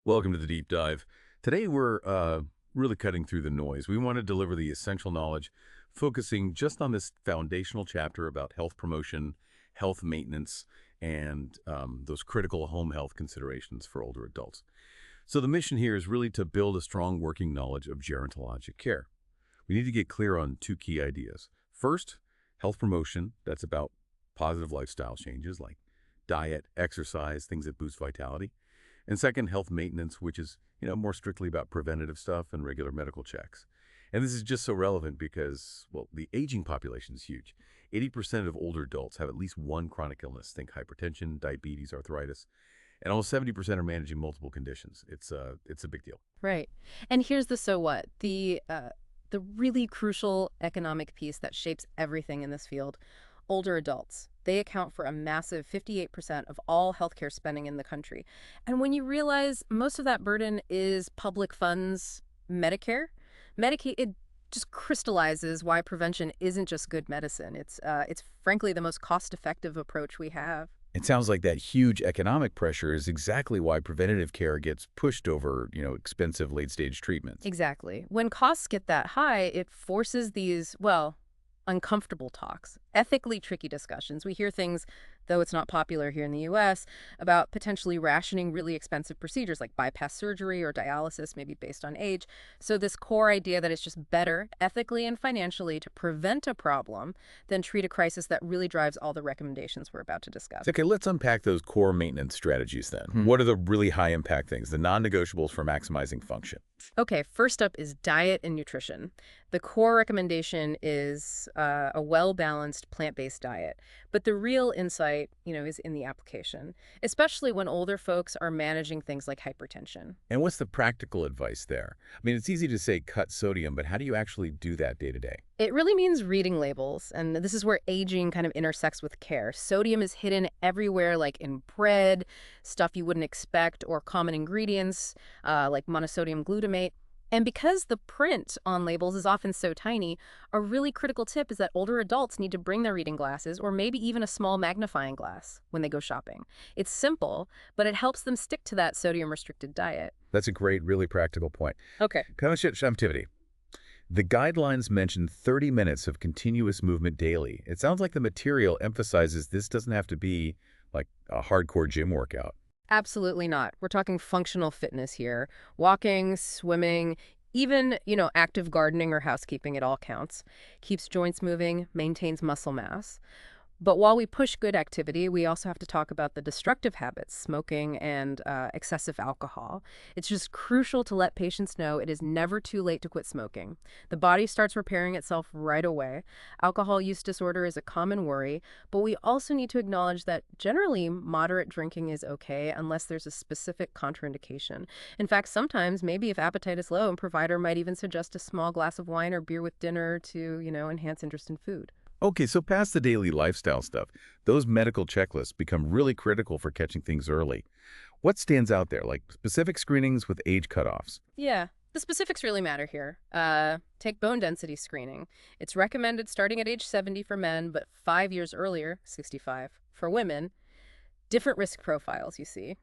Welcome to the deep dive. Today we're really cutting through the noise. We want to deliver the essential knowledge, focusing just on this foundational chapter about health promotion, health maintenance, and those critical home health considerations for older adults. So the mission here is really to build a strong working knowledge of gerontologic care. We need to get clear on two key ideas. First, health promotion. That's about positive lifestyle changes like diet, exercise, things that boost vitality. And second, health maintenance, which is, more strictly about preventative stuff and regular medical checks. And this is just so relevant because, well, the aging population is huge. 80% of older adults have at least one chronic illness. Think hypertension, diabetes, arthritis, and almost 70% are managing multiple conditions. It's a big deal. Right. And here's the so what, the really crucial economic piece that shapes everything in this field. Older adults. They account for a massive 58% of all healthcare spending in the country. And when you realize most of that burden is public funds, Medicaid, it just crystallizes why prevention isn't just good medicine. It's frankly the most cost-effective approach we have. It sounds like that huge economic pressure is exactly why preventative care gets pushed over, expensive late-stage treatments. Exactly. When costs get that high, it forces these, well, uncomfortable talks, ethically tricky discussions. We hear things, though it's not popular here in the U.S., about potentially rationing really expensive procedures like bypass surgery or dialysis, maybe based on age. So this core idea that it's just better, ethically and financially, to prevent a problem than treat a crisis that really drives all the recommendations we're about to discuss. Okay, let's unpack those core maintenance strategies then. What are the really high-impact things, the non-negotiables for maximizing function? Okay, first up is diet and nutrition. The core recommendation is a well-balanced plant-based diet. But the real insight, is in the application, especially when older folks are managing things like hypertension. And what's the practical advice there? I mean, it's easy to say cut sodium, but how do you actually do that day to day? It really means reading labels, and this is where aging kind of intersects with care. Sodium is hidden everywhere, like in bread, stuff you wouldn't expect, or common ingredients like monosodium glutamate. And because the print on labels is often so tiny, a really critical tip is that older adults need to bring their reading glasses or maybe even a small magnifying glass when they go shopping. It's simple, but it helps them stick to that sodium-restricted diet. That's a great, really practical point. Okay. Cognitive activity. The guidelines mention 30 minutes of continuous movement daily. It sounds like the material emphasizes this doesn't have to be like a hardcore gym workout. Absolutely not. We're talking functional fitness here. Walking, swimming, even, active gardening or housekeeping, it all counts. Keeps joints moving, maintains muscle mass. But while we push good activity, we also have to talk about the destructive habits, smoking and excessive alcohol. It's just crucial to let patients know it is never too late to quit smoking. The body starts repairing itself right away. Alcohol use disorder is a common worry, but we also need to acknowledge that generally moderate drinking is okay unless there's a specific contraindication. In fact, sometimes maybe if appetite is low, a provider might even suggest a small glass of wine or beer with dinner to, enhance interest in food. Okay, so past the daily lifestyle stuff, those medical checklists become really critical for catching things early. What stands out there, like specific screenings with age cutoffs? Yeah, the specifics really matter here. Take bone density screening. It's recommended starting at age 70 for men, but 5 years earlier, 65, for women. Different risk profiles, you see.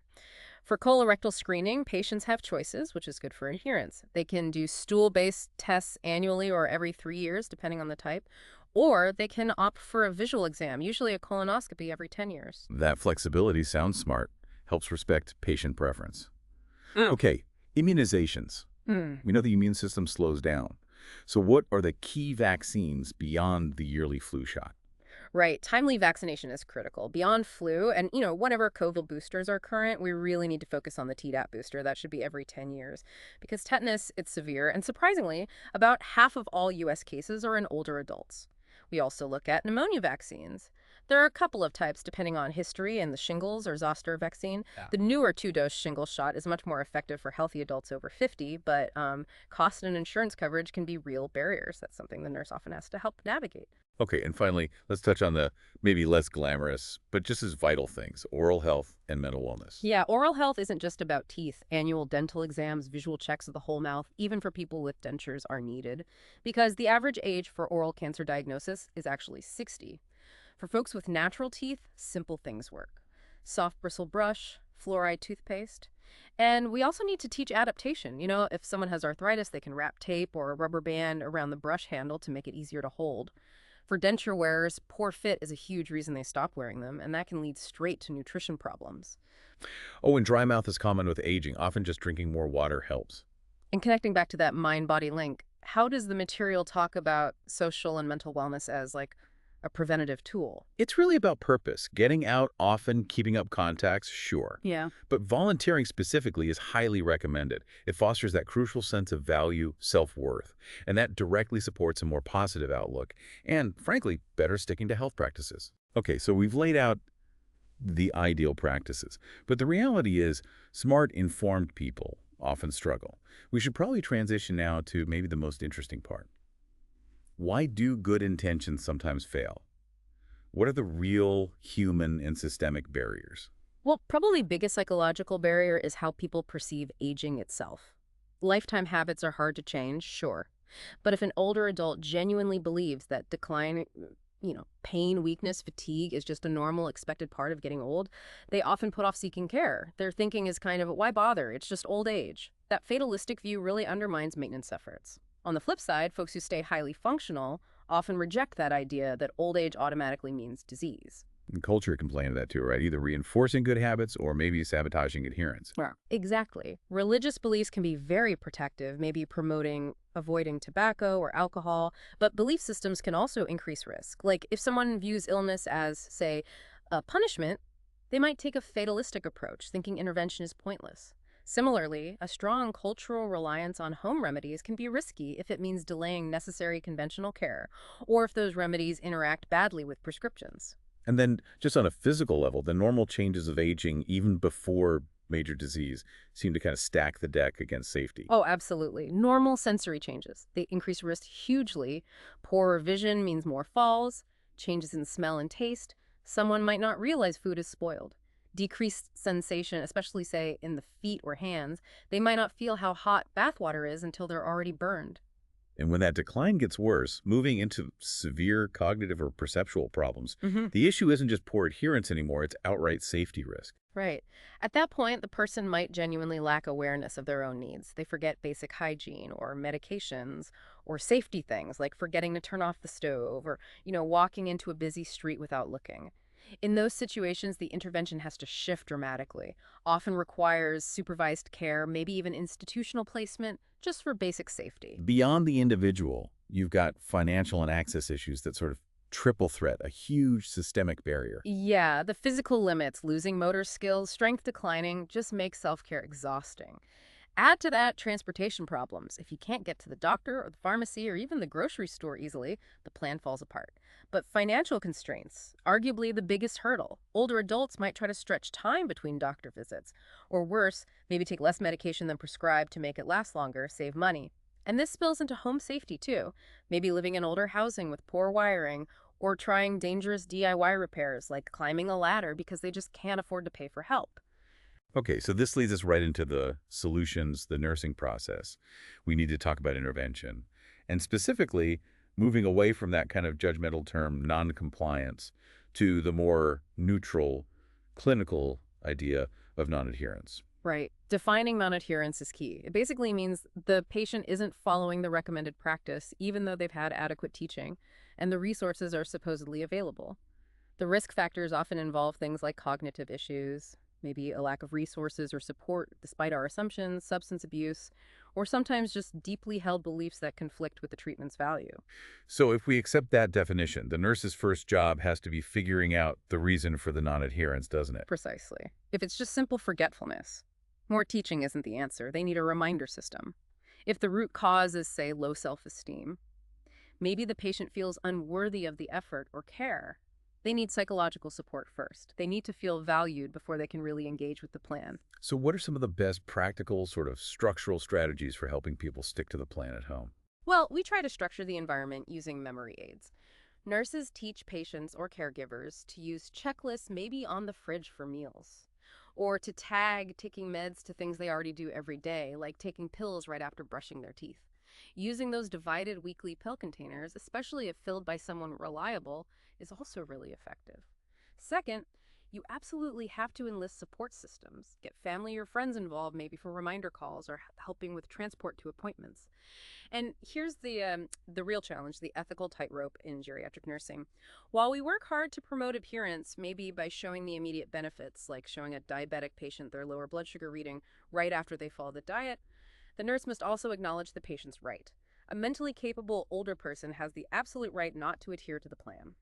For colorectal screening, patients have choices, which is good for adherence. They can do stool-based tests annually or every 3 years, depending on the type, or they can opt for a visual exam, usually a colonoscopy every 10 years. That flexibility sounds smart, helps respect patient preference. Mm. Okay, immunizations. We know the immune system slows down. So what are the key vaccines beyond the yearly flu shot? Right. Timely vaccination is critical. Beyond flu, and whenever COVID boosters are current, we really need to focus on the Tdap booster. That should be every 10 years. Because tetanus, it's severe, and surprisingly, about half of all U.S. cases are in older adults. We also look at pneumonia vaccines. There are a couple of types depending on history and the shingles or zoster vaccine. Yeah. The newer 2-dose shingles shot is much more effective for healthy adults over 50, but cost and insurance coverage can be real barriers. That's something the nurse often has to help navigate. Okay, and finally, let's touch on the maybe less glamorous, but just as vital things, oral health and mental wellness. Yeah, oral health isn't just about teeth. Annual dental exams, visual checks of the whole mouth, even for people with dentures are needed. Because the average age for oral cancer diagnosis is actually 60. For folks with natural teeth, simple things work. Soft bristle brush, fluoride toothpaste. And we also need to teach adaptation. If someone has arthritis, they can wrap tape or a rubber band around the brush handle to make it easier to hold. For denture wearers, poor fit is a huge reason they stop wearing them, and that can lead straight to nutrition problems. Oh, and dry mouth is common with aging. Often just drinking more water helps. And connecting back to that mind-body link, how does the material talk about social and mental wellness as like a preventative tool? It's really about purpose. Getting out often, keeping up contacts, sure. Yeah. But volunteering specifically is highly recommended. It fosters that crucial sense of value, self-worth, and that directly supports a more positive outlook and, frankly, better sticking to health practices. Okay, so we've laid out the ideal practices, but the reality is smart, informed people often struggle. We should probably transition now to maybe the most interesting part. Why do good intentions sometimes fail? What are the real human and systemic barriers? Well, probably biggest psychological barrier is how people perceive aging itself. Lifetime habits are hard to change, sure. But if an older adult genuinely believes that decline, pain, weakness, fatigue is just a normal, expected part of getting old, they often put off seeking care. Their thinking is kind of, why bother? It's just old age. That fatalistic view really undermines maintenance efforts. On the flip side, folks who stay highly functional often reject that idea that old age automatically means disease. And culture can play into that too, right? Either reinforcing good habits or maybe sabotaging adherence. Yeah. Exactly. Religious beliefs can be very protective, maybe promoting avoiding tobacco or alcohol, but belief systems can also increase risk. Like if someone views illness as, say, a punishment, they might take a fatalistic approach, thinking intervention is pointless. Similarly, a strong cultural reliance on home remedies can be risky if it means delaying necessary conventional care, or if those remedies interact badly with prescriptions. And then just on a physical level, the normal changes of aging, even before major disease, seem to kind of stack the deck against safety. Oh, absolutely. Normal sensory changes. They increase risk hugely. Poorer vision means more falls, changes in smell and taste. Someone might not realize food is spoiled. Decreased sensation, especially, say, in the feet or hands. They might not feel how hot bath water is until they're already burned. And when that decline gets worse, moving into severe cognitive or perceptual problems, the issue isn't just poor adherence anymore, it's outright safety risk. Right. At that point, the person might genuinely lack awareness of their own needs. They forget basic hygiene or medications or safety things like forgetting to turn off the stove or, walking into a busy street without looking. In those situations, the intervention has to shift dramatically, often requires supervised care, maybe even institutional placement, just for basic safety. Beyond the individual, you've got financial and access issues that sort of triple threat, a huge systemic barrier. Yeah, the physical limits, losing motor skills, strength declining, just make self-care exhausting. Add to that transportation problems. If you can't get to the doctor or the pharmacy or even the grocery store easily, the plan falls apart. But financial constraints, arguably the biggest hurdle. Older adults might try to stretch time between doctor visits, or worse, maybe take less medication than prescribed to make it last longer, save money. And this spills into home safety too. Maybe living in older housing with poor wiring, or trying dangerous DIY repairs like climbing a ladder because they just can't afford to pay for help. Okay, so this leads us right into the solutions, the nursing process. We need to talk about intervention. And specifically, moving away from that kind of judgmental term, non-compliance, to the more neutral, clinical idea of non-adherence. Right. Defining non-adherence is key. It basically means the patient isn't following the recommended practice, even though they've had adequate teaching, and the resources are supposedly available. The risk factors often involve things like cognitive issues, maybe a lack of resources or support despite our assumptions, substance abuse, or sometimes just deeply held beliefs that conflict with the treatment's value. So if we accept that definition, the nurse's first job has to be figuring out the reason for the non-adherence, doesn't it? Precisely. If it's just simple forgetfulness, more teaching isn't the answer. They need a reminder system. If the root cause is, say, low self-esteem, maybe the patient feels unworthy of the effort or care. They need psychological support first. They need to feel valued before they can really engage with the plan. So what are some of the best practical sort of structural strategies for helping people stick to the plan at home? Well, we try to structure the environment using memory aids. Nurses teach patients or caregivers to use checklists maybe on the fridge for meals, or to tag taking meds to things they already do every day, like taking pills right after brushing their teeth. Using those divided weekly pill containers, especially if filled by someone reliable, is also really effective. Second, you absolutely have to enlist support systems. Get family or friends involved, maybe for reminder calls or helping with transport to appointments. And here's the real challenge, the ethical tightrope in geriatric nursing. While we work hard to promote adherence, maybe by showing the immediate benefits, like showing a diabetic patient their lower blood sugar reading right after they follow the diet, the nurse must also acknowledge the patient's right. A mentally capable older person has the absolute right not to adhere to the plan.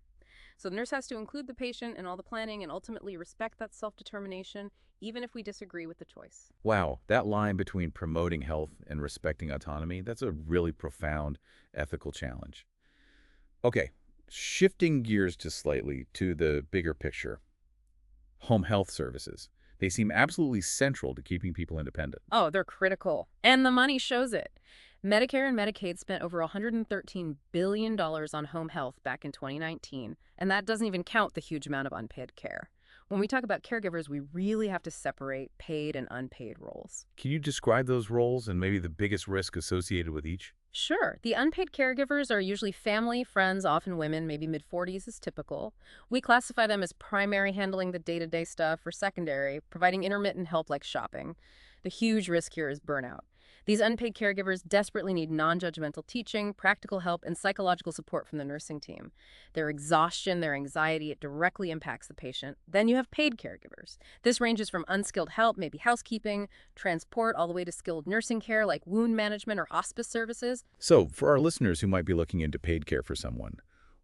So the nurse has to include the patient in all the planning and ultimately respect that self-determination, even if we disagree with the choice. Wow, that line between promoting health and respecting autonomy, that's a really profound ethical challenge. Okay, shifting gears just slightly to the bigger picture. Home health services. They seem absolutely central to keeping people independent. Oh, they're critical. And the money shows it. Medicare and Medicaid spent over $113 billion on home health back in 2019, and that doesn't even count the huge amount of unpaid care. When we talk about caregivers, we really have to separate paid and unpaid roles. Can you describe those roles and maybe the biggest risk associated with each? Sure, the unpaid caregivers are usually family, friends, often women, maybe mid-40s is typical. We classify them as primary, handling the day-to-day stuff, or secondary, providing intermittent help like shopping. The huge risk here is burnout. These unpaid caregivers desperately need non-judgmental teaching, practical help, and psychological support from the nursing team. Their exhaustion, their anxiety, it directly impacts the patient. Then you have paid caregivers. This ranges from unskilled help, maybe housekeeping, transport, all the way to skilled nursing care like wound management or hospice services. So, for our listeners who might be looking into paid care for someone,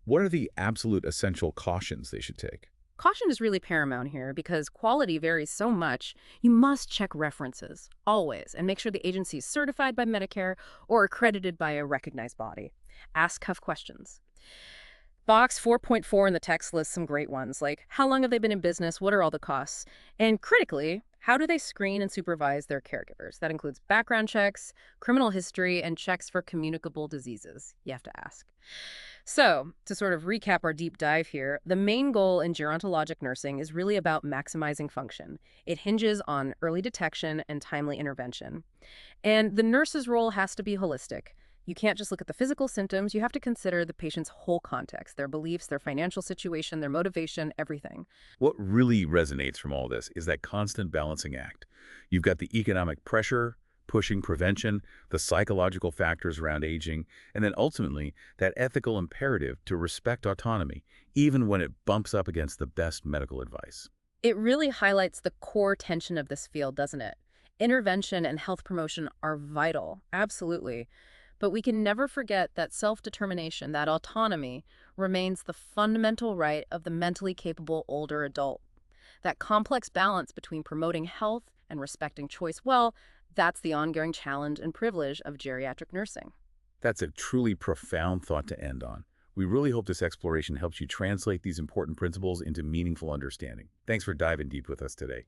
what are the absolute essential cautions they should take? Caution is really paramount here because quality varies so much. You must check references, always, and make sure the agency is certified by Medicare or accredited by a recognized body. Ask tough questions. Box 4.4 in the text lists some great ones, like how long have they been in business, what are all the costs, and critically, how do they screen and supervise their caregivers? That includes background checks, criminal history, and checks for communicable diseases. You have to ask. So, to sort of recap our deep dive here, the main goal in gerontologic nursing is really about maximizing function. It hinges on early detection and timely intervention. And the nurse's role has to be holistic. You can't just look at the physical symptoms, you have to consider the patient's whole context, their beliefs, their financial situation, their motivation, everything. What really resonates from all this is that constant balancing act. You've got the economic pressure, pushing prevention, the psychological factors around aging, and then ultimately that ethical imperative to respect autonomy, even when it bumps up against the best medical advice. It really highlights the core tension of this field, doesn't it? Intervention and health promotion are vital, absolutely. But we can never forget that self-determination, that autonomy, remains the fundamental right of the mentally capable older adult. That complex balance between promoting health and respecting choice, well, that's the ongoing challenge and privilege of geriatric nursing. That's a truly profound thought to end on. We really hope this exploration helps you translate these important principles into meaningful understanding. Thanks for diving deep with us today.